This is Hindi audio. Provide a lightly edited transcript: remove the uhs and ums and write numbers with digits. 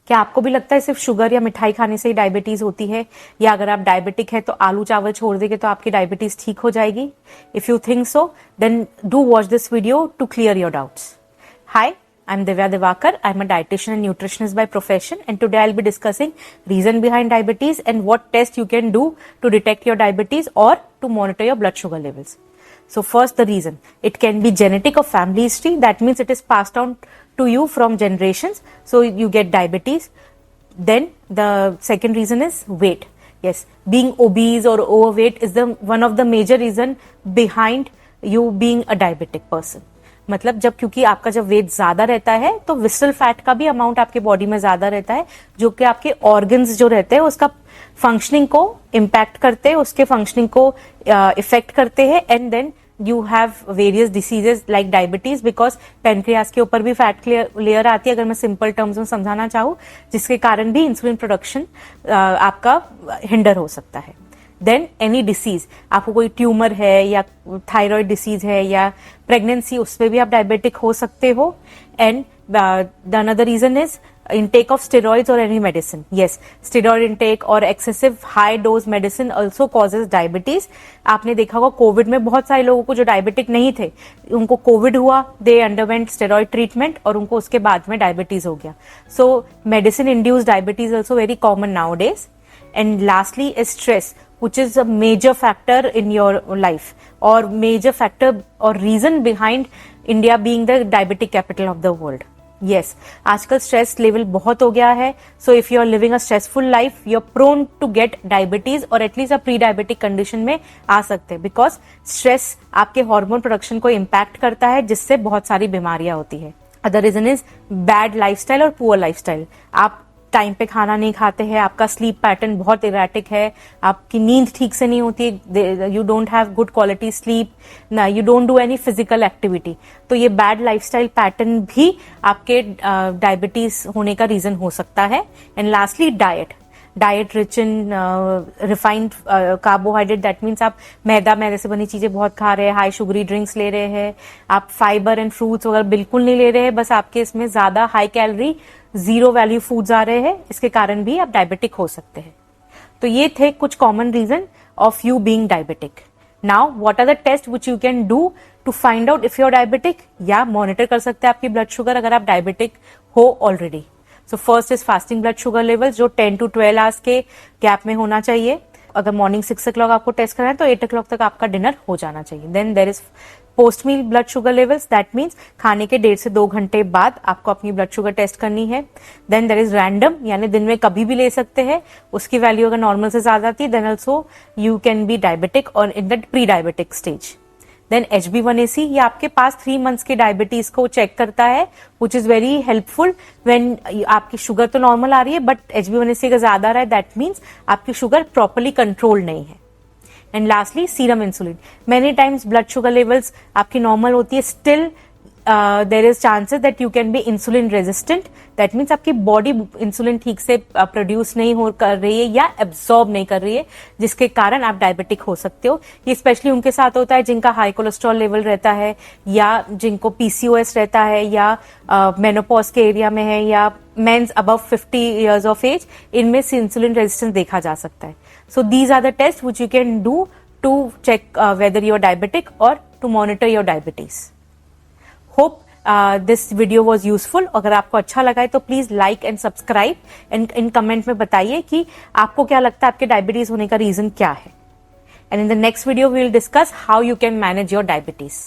क्या आपको भी लगता है सिर्फ शुगर या मिठाई खाने से ही डायबिटीज होती है, या अगर आप डायबिटिक है तो आलू चावल छोड़ देंगे तो आपकी डायबिटीज ठीक हो जाएगी? If you think so, then do watch this video to clear your doubts. Hi, I'm Divya Divakar. I'm a dietitian and nutritionist by profession, and today I'll be discussing reason behind diabetes and what test you can do to detect your diabetes or to monitor your blood sugar levels. So first, the reason. It can be genetic or family history. That means it is passed on to you from generations. So you get diabetes. Then the second reason is weight. Yes, being obese or overweight is one of the major reason behind you being a diabetic person. मतलब क्योंकि आपका जब वेट ज्यादा रहता है तो विसरल फैट का भी अमाउंट आपके बॉडी में ज्यादा रहता है, जो कि आपके ऑर्गन्स जो रहते हैं उसका फंक्शनिंग को इम्पैक्ट करते हैं, उसके फंक्शनिंग को इफेक्ट करते हैं, and then you have various diseases like diabetes, because pancreas के ऊपर भी फैट लेयर आती है, अगर मैं सिंपल टर्म्स में समझाना चाहूँ, जिसके कारण भी इंसुलिन प्रोडक्शन आपका हिंडर हो सकता है. देन एनी डिसीज, आपको कोई ट्यूमर है या थायराइड डिसीज है या प्रेगनेंसी, उसमें भी आप डायबिटिक हो सकते हो. And the another reason is intake of steroids or any medicine. Yes, steroid intake or excessive high dose medicine also causes diabetes. आपने देखा होगा कोविड में बहुत सारे लोगों को जो डायबिटिक नहीं थे, उनको कोविड हुआ, they underwent steroid treatment और उनको उसके बाद में डायबिटीज हो गया. So medicine induced diabetes also very common nowadays. And lastly is stress, which is a major factor in your life or major factor or reason behind India being the diabetic capital of the world. Yes, आजकल स्ट्रेस लेवल बहुत हो गया है. So if you are living a stressful life, you are prone to get diabetes और at least a pre diabetic condition में आ सकते हैं, बिकॉज स्ट्रेस आपके हार्मोन प्रोडक्शन को इम्पैक्ट करता है, जिससे बहुत सारी बीमारियां होती है. Other reason is bad lifestyle और पुअर लाइफस्टाइल. आप टाइम पे खाना नहीं खाते हैं, आपका स्लीप पैटर्न बहुत इरेटिक है, आपकी नींद ठीक से नहीं होती, you don't have good quality sleep, ना you don't do any physical activity. तो ये बैड लाइफस्टाइल पैटर्न भी आपके डायबिटीज होने का रीजन हो सकता है. And lastly diet rich in refined carbohydrate. That means आप मैदे से बनी चीजें बहुत खा रहे हैं, हाई शुगरी ड्रिंक्स ले रहे हैं, आप फाइबर एंड फ्रूट्स वगैरह बिल्कुल नहीं ले रहे हैं, बस आपके इसमें ज्यादा high calorie zero value foods आ रहे हैं, इसके कारण भी आप डायबिटिक हो सकते हैं. तो ये थे कुछ common reason of you being diabetic. Now what are the test which you can do to find out if you are diabetic, या मॉनिटर कर सकते हैं आपकी ब्लड शुगर अगर आप डायबिटिक हो already. So first is fasting blood sugar levels, जो 10 to 12 आवर्स के गैप में होना चाहिए. अगर मॉर्निंग 6 o'clock आपको टेस्ट करना है तो 8 o'clock तक आपका डिनर हो जाना चाहिए. Then there is post meal blood sugar levels, that means खाने के 1.5 से 2 घंटे बाद आपको अपनी ब्लड शुगर टेस्ट करनी है. देन देर इज रैंडम, यानी दिन में कभी भी ले सकते हैं, उसकी वैल्यू अगर नॉर्मल से ज्यादा आती है then also you can be diabetic और in the pre diabetic stage. Then HbA1c, ये आपके पास 3 months के डायबिटीज को चेक करता है, which is very helpful when आपकी शुगर तो नॉर्मल आ रही है बट HbA1c का ज्यादा आ रहा है, दैट मीन्स आपकी शुगर प्रॉपरली कंट्रोल नहीं है. And lastly serum insulin. Many times blood sugar levels आपकी नॉर्मल होती है, still there is chances that you can B insulin resistant. That means आपकी बॉडी इंसुलिन ठीक से प्रोड्यूस नहीं हो कर रही है या एब्सॉर्ब नहीं कर रही है, जिसके कारण आप डायबिटिक हो सकते हो. ये स्पेशली उनके साथ होता है जिनका हाई कोलेस्ट्रॉल लेवल रहता है, या जिनको PCOS रहता है, या मेनोपॉज के एरिया में है, या men's above 50 years of age, इनमें से इंसुलिन रेजिस्टेंस देखा जा सकता है. So these are the test which you can do to check whether you are diabetic और to monitor your diabetes. Hope this video was useful. अगर आपको अच्छा लगा है तो please like and subscribe, and in comment में बताइए कि आपको क्या लगता है आपके डायबिटीज होने का रीजन क्या है. And in the next video we will discuss how you can manage your diabetes.